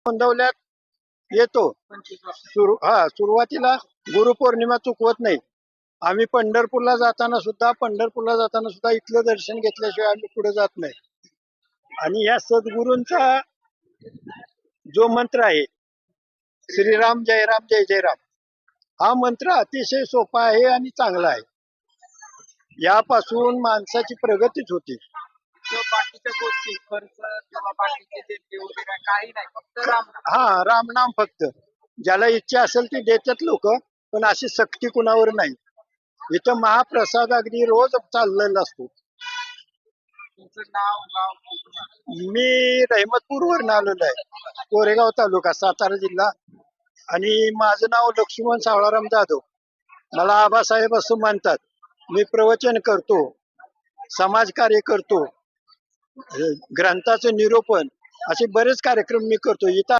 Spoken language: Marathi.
नोंदवल्यात येतो. सुरुवातीला गुरुपौर्णिमा चुकवत नाही. आम्ही पंढरपूरला जाताना सुद्धा इथलं दर्शन घेतल्याशिवाय आम्ही पुढे जात नाही. आणि या सद्गुरूंचा जो मंत्र आहे, श्रीराम जय राम जय जय राम, हा मंत्र अतिशय सोपा आहे आणि चांगला आहे. यापासून माणसाची प्रगतीच होती. बाकीच्या गोष्टी खर्च किंवा बाकीचे देणगे वगैरे काही नाही, फक्त राम. रामनाम फक्त. ज्याला इच्छा असेल ती देतात लोक, पण अशी सक्ती कुणावर नाही. इथं महाप्रसाद अगदी रोज चाललेला असतो. तुमचं नाव गाव? मी रहमतपूरवरून आलेलो आहे, कोरेगाव तालुका, सातारा जिल्हा. आणि माझं नाव लक्ष्मण सावळाराम जाधव. मला आबासाहेब असं म्हणतात. मी प्रवचन करतो, समाजकार्य करतो, ग्रंथाचं निरूपण, असे बरेच कार्यक्रम मी करतो. इथं